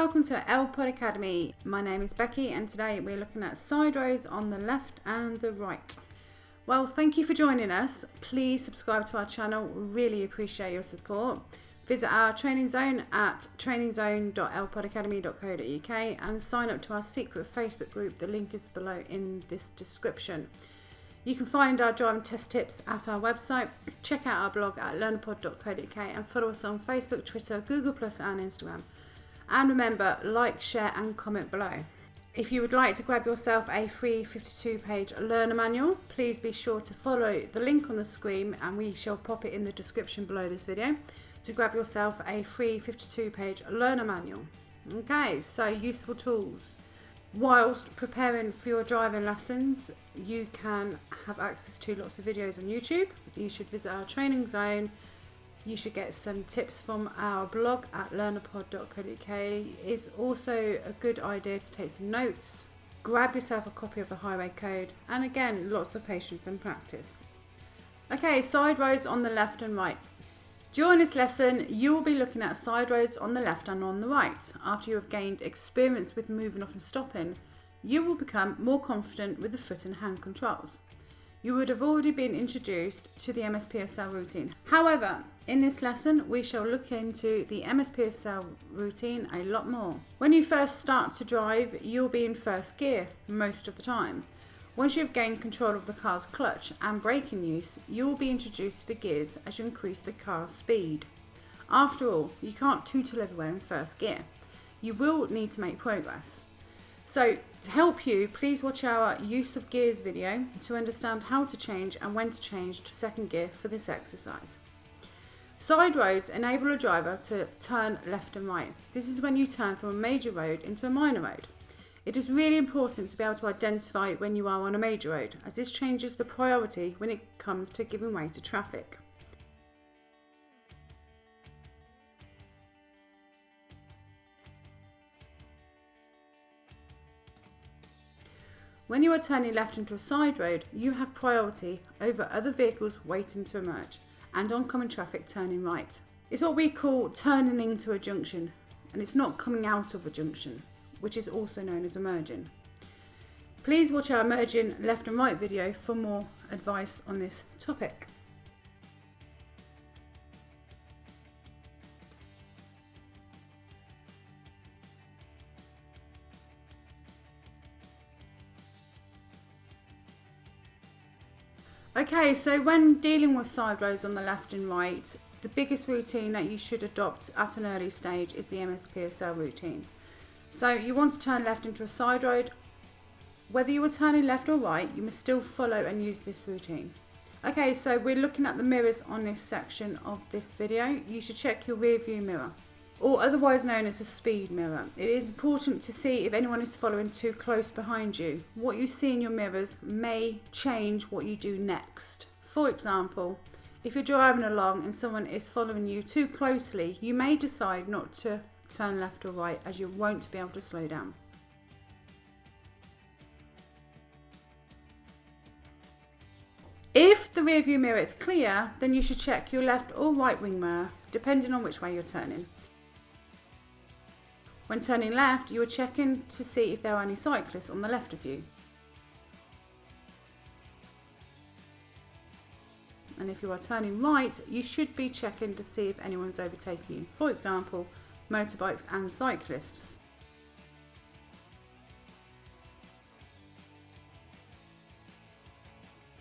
welcome to LPod Academy. My name is Becky and today we're looking at side roads on the left and the right. Well, thank you for joining us. Please subscribe to our channel, we really appreciate your support. Visit our training zone at trainingzone.lpodacademy.co.uk and sign up to our secret Facebook group. The link is below in this description. You can find our driving test tips at our website, check out our blog at learnerpod.co.uk and follow us on Facebook, Twitter, Google Plus and Instagram. And remember, like, share and comment below. If you would like to grab yourself a free 52-page learner manual, please be sure to follow the link on the screen and we shall pop it in the description below this video to grab yourself a free 52-page learner manual. Okay, so useful tools. Whilst preparing for your driving lessons, you can have access to lots of videos on YouTube. You should visit our training zone. You should get some tips from our blog at learnerpod.co.uk. It's also a good idea to take some notes. Grab yourself a copy of the highway code and again, lots of patience and practice. Okay, side roads on the left and right. During this lesson, you will be looking at side roads on the left and on the right. After you have gained experience with moving off and stopping, you will become more confident with the foot and hand controls. You would have already been introduced to the MSPSL routine. However, in this lesson, we shall look into the MSPSL routine a lot more. When you first start to drive, you'll be in first gear most of the time. Once you have gained control of the car's clutch and braking use, you will be introduced to the gears as you increase the car's speed. After all, you can't tootle everywhere in first gear. You will need to make progress. So, to help you, please watch our use of gears video to understand how to change and when to change to second gear for this exercise. Side roads enable a driver to turn left and right. This is when you turn from a major road into a minor road. It is really important to be able to identify when you are on a major road, as this changes the priority when it comes to giving way to traffic. When you are turning left into a side road, you have priority over other vehicles waiting to emerge and oncoming traffic turning right. It's what we call turning into a junction, and it's not coming out of a junction, which is also known as emerging. Please watch our merging left and right video for more advice on this topic. Okay, so when dealing with side roads on the left and right, the biggest routine that you should adopt at an early stage is the MSPSL routine. So you want to turn left into a side road. Whether you are turning left or right, you must still follow and use this routine. Okay, so we're looking at the mirrors on this section of this video. You should check your rear view mirror, or otherwise known as a speed mirror. It is important to see if anyone is following too close behind you. What you see in your mirrors may change what you do next. For example, if you're driving along and someone is following you too closely, you may decide not to turn left or right as you won't be able to slow down. If the rear view mirror is clear, then you should check your left or right wing mirror, depending on which way you're turning. When turning left, you are checking to see if there are any cyclists on the left of you. And if you are turning right, you should be checking to see if anyone's overtaking you. For example, motorbikes and cyclists.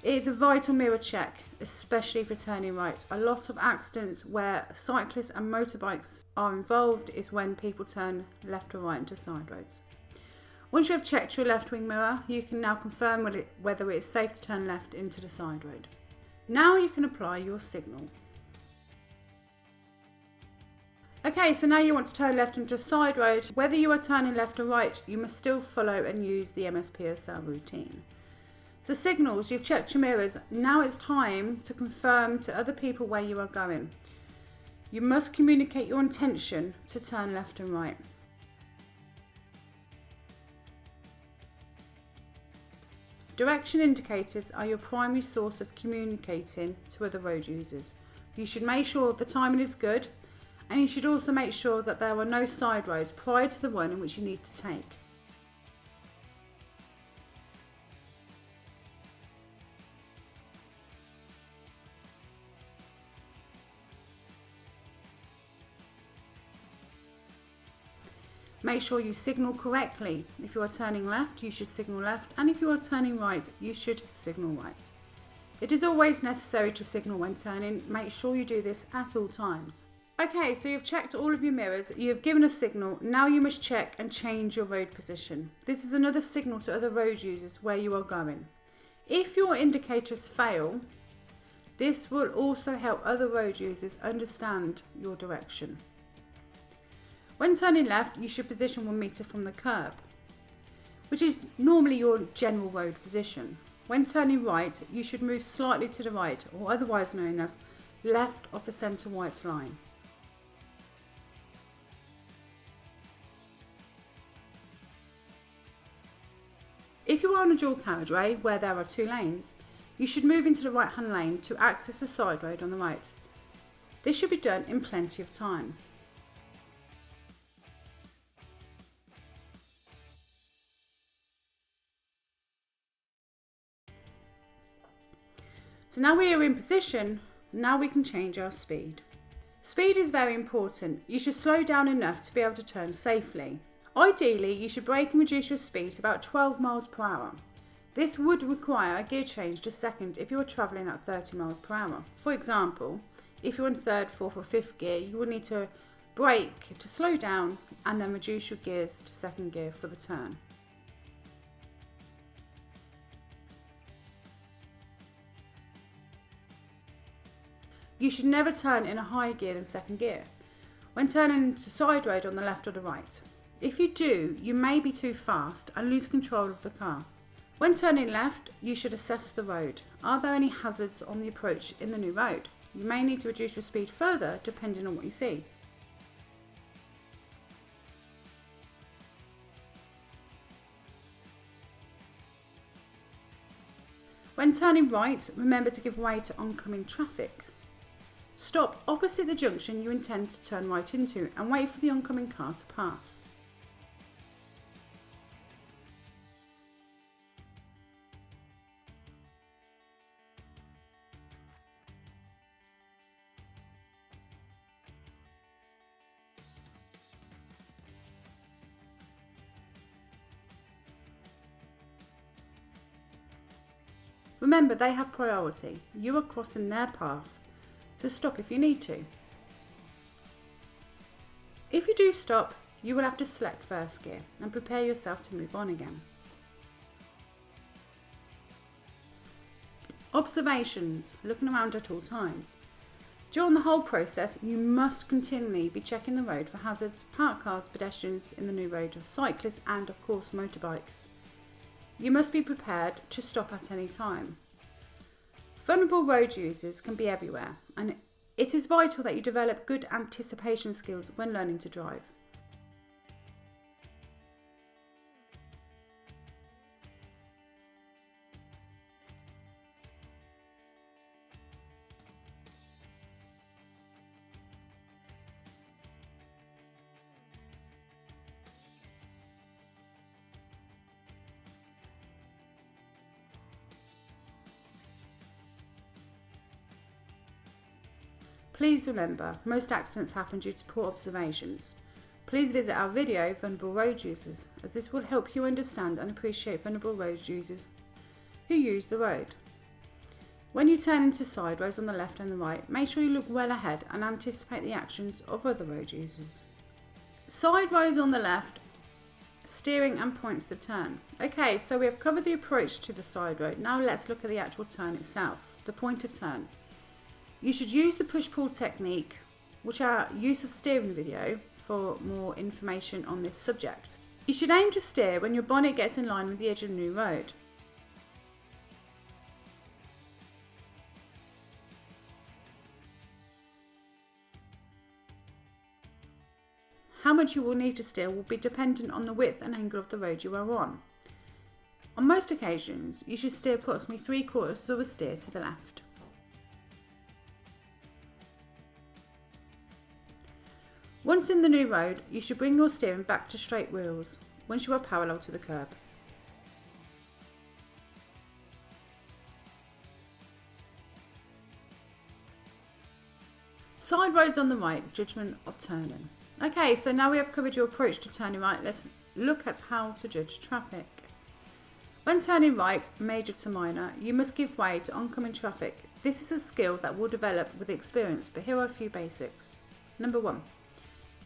It is a vital mirror check, especially for turning right. A lot of accidents where cyclists and motorbikes are involved is when people turn left or right into side roads. Once you have checked your left wing mirror, you can now confirm whether it is safe to turn left into the side road. Now you can apply your signal. Okay, so now you want to turn left into a side road. Whether you are turning left or right, you must still follow and use the MSPSL routine. So signals, you've checked your mirrors. Now it's time to confirm to other people where you are going. You must communicate your intention to turn left and right. Direction indicators are your primary source of communicating to other road users. You should make sure the timing is good And you should also make sure that there are no side roads prior to the one in which you need to take. Make sure you signal correctly. If you are turning left, you should signal left, and if you are turning right, you should signal right. It is always necessary to signal when turning. Make sure you do this at all times. Okay, so you've checked all of your mirrors, you have given a signal, now you must check and change your road position. This is another signal to other road users where you are going. If your indicators fail, this will also help other road users understand your direction. When turning left, you should position 1 metre from the curb, which is normally your general road position. When turning right, you should move slightly to the right, or otherwise known as left of the centre white line. If you are on a dual carriageway where there are 2 lanes, you should move into the right hand lane to access the side road on the right. This should be done in plenty of time. So now we are in position, now we can change our speed. Speed is very important. You should slow down enough to be able to turn safely. Ideally, you should brake and reduce your speed to about 12 miles per hour. This would require a gear change to second if you are travelling at 30 miles per hour. For example, if you're in 3rd, 4th or 5th gear, you will need to brake to slow down and then reduce your gears to 2nd gear for the turn. You should never turn in a higher gear than 2nd gear when turning into side road on the left or the right. If you do, you may be too fast and lose control of the car. When turning left, you should assess the road. Are there any hazards on the approach in the new road? You may need to reduce your speed further depending on what you see. When turning right, remember to give way to oncoming traffic. Stop opposite the junction you intend to turn right into and wait for the oncoming car to pass. Remember, they have priority. You are crossing their path, so stop if you need to. If you do stop, you will have to select 1st gear and prepare yourself to move on again. Observations, looking around at all times. During the whole process, you must continually be checking the road for hazards, parked cars, pedestrians in the new road, cyclists and of course motorbikes. You must be prepared to stop at any time. Vulnerable road users can be everywhere, and it is vital that you develop good anticipation skills when learning to drive. Please remember, most accidents happen due to poor observations. Please visit our video, Vulnerable Road Users, as this will help you understand and appreciate vulnerable road users who use the road. When you turn into side roads on the left and the right, make sure you look well ahead and anticipate the actions of other road users. Side roads on the left, steering and points of turn. Okay, so we have covered the approach to the side road. Now let's look at the actual turn itself, the point of turn. You should use the push-pull technique, which our use of steering video, for more information on this subject. You should aim to steer when your bonnet gets in line with the edge of the new road. How much you will need to steer will be dependent on the width and angle of the road you are on. On most occasions, you should steer approximately 3/4 of a steer to the left. Once in the new road, you should bring your steering back to straight wheels once you are parallel to the curb. Side roads on the right, judgment of turning. Okay, so now we have covered your approach to turning right, let's look at how to judge traffic. When turning right, major to minor, you must give way to oncoming traffic. This is a skill that will develop with experience, but here are a few basics. Number 1.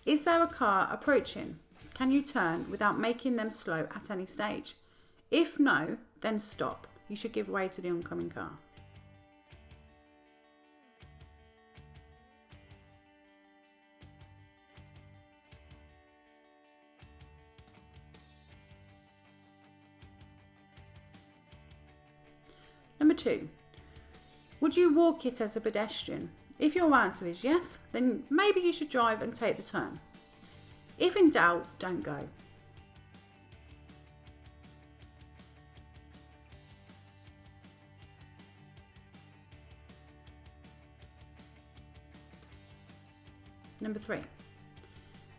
Is there a car approaching? Can you turn without making them slow at any stage? If no, then stop. You should give way to the oncoming car. Number 2. Would you walk it as a pedestrian? If your answer is yes, then maybe you should drive and take the turn. If in doubt, don't go. Number 3.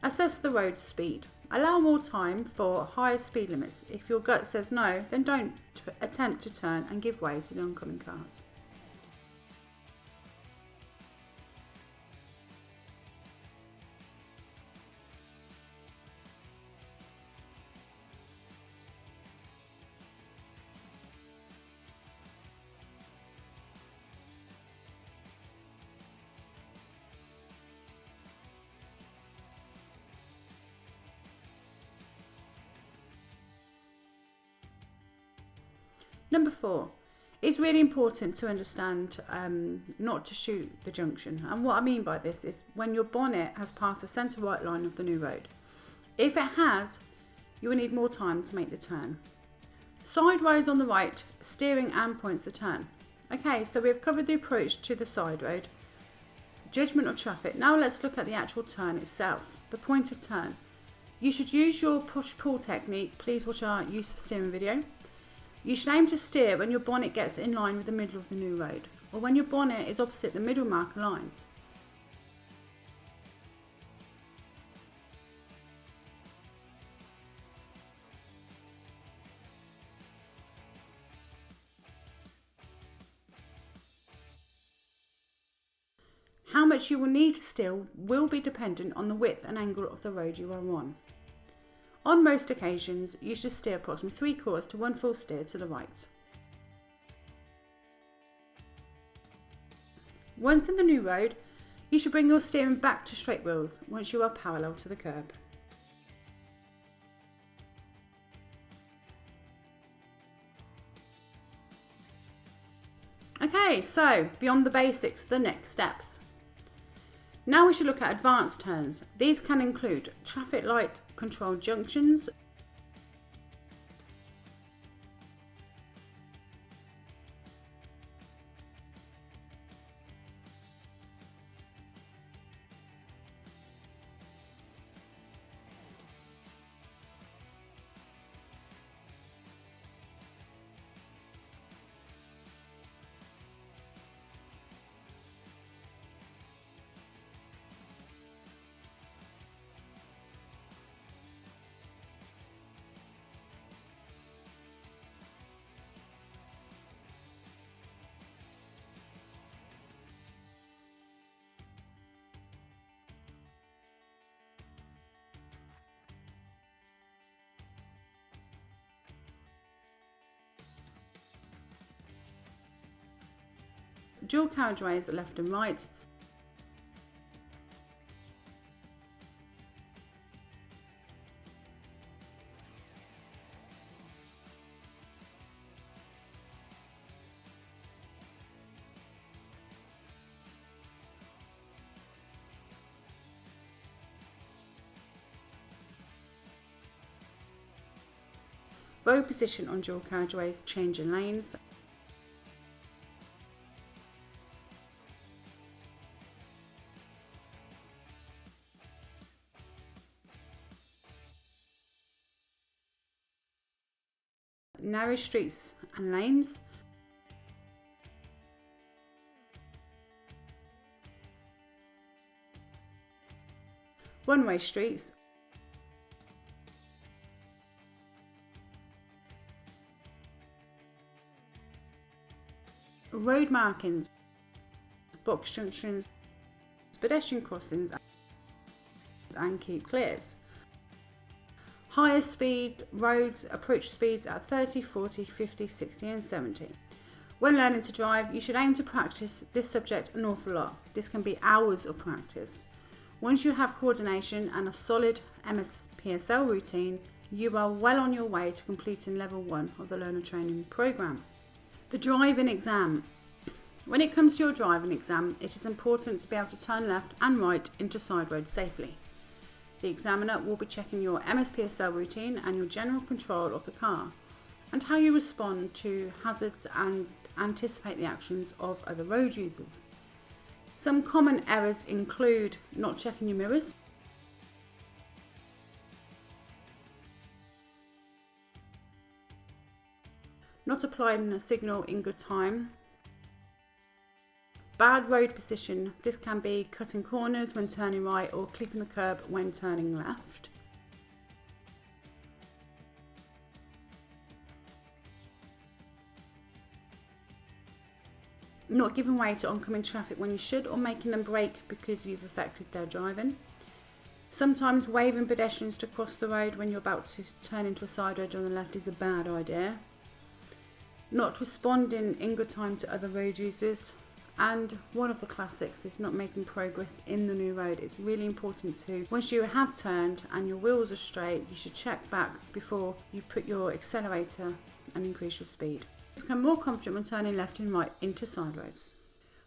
Assess the road speed. Allow more time for higher speed limits. If your gut says no, then don't attempt to turn and give way to the oncoming cars. Number 4, it's really important to understand not to shoot the junction. And what I mean by this is when your bonnet has passed the centre right line of the new road. If it has, you will need more time to make the turn. Side roads on the right, steering and points to turn. Okay, so we have covered the approach to the side road, judgment of traffic. Now let's look at the actual turn itself, the point of turn. You should use your push-pull technique. Please watch our use of steering video. You should aim to steer when your bonnet gets in line with the middle of the new road, or when your bonnet is opposite the middle marker lines. How much you will need to steer will be dependent on the width and angle of the road you are on. On most occasions, you should steer approximately 3/4 to 1 full steer to the right. Once in the new road, you should bring your steering back to straight wheels once you are parallel to the curb. Okay, so beyond the basics, the next steps. Now we should look at advanced turns. These can include traffic light controlled junctions, dual carriageways left and right, road position on dual carriageways, changing lanes, narrow streets and lanes, one-way streets, road markings, box junctions, pedestrian crossings and keep clears. Higher speed roads, approach speeds at 30, 40, 50, 60 and 70. When learning to drive, you should aim to practice this subject an awful lot. This can be hours of practice. Once you have coordination and a solid MSPSL routine, you are well on your way to completing level 1 of the learner training program. The driving exam. When it comes to your driving exam, it is important to be able to turn left and right into side roads safely. The examiner will be checking your MSPSL routine and your general control of the car, and how you respond to hazards and anticipate the actions of other road users. Some common errors include not checking your mirrors, not applying a signal in good time, bad road position. This can be cutting corners when turning right or clipping the curb when turning left. Not giving way to oncoming traffic when you should, or making them brake because you've affected their driving. Sometimes waving pedestrians to cross the road when you're about to turn into a side road on the left is a bad idea. Not responding in good time to other road users. And one of the classics is not making progress in the new road. It's really important to, once you have turned and your wheels are straight, you should check back before you put your accelerator and increase your speed. Become more confident when turning left and right into side roads.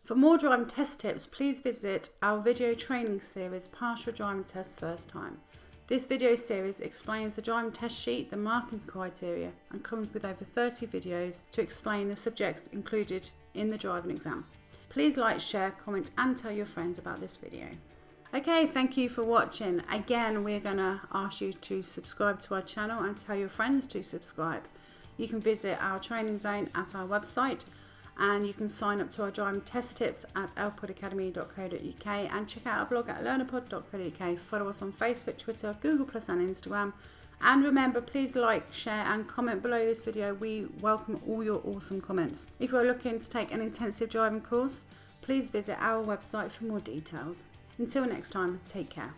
For more driving test tips, please visit our video training series, Pass Your Driving Test First Time. This video series explains the driving test sheet, the marking criteria, and comes with over 30 videos to explain the subjects included in the driving exam. Please like, share, comment and tell your friends about this video. Okay, thank you for watching. Again, we're going to ask you to subscribe to our channel and tell your friends to subscribe. You can visit our training zone at our website, and you can sign up to our driving test tips at lpodacademy.co.uk and check out our blog at learnerpod.co.uk. Follow us on Facebook, Twitter, Google+ and Instagram. And remember, please like, share and comment below this video. We welcome all your awesome comments. If you are looking to take an intensive driving course, please visit our website for more details. Until next time, take care.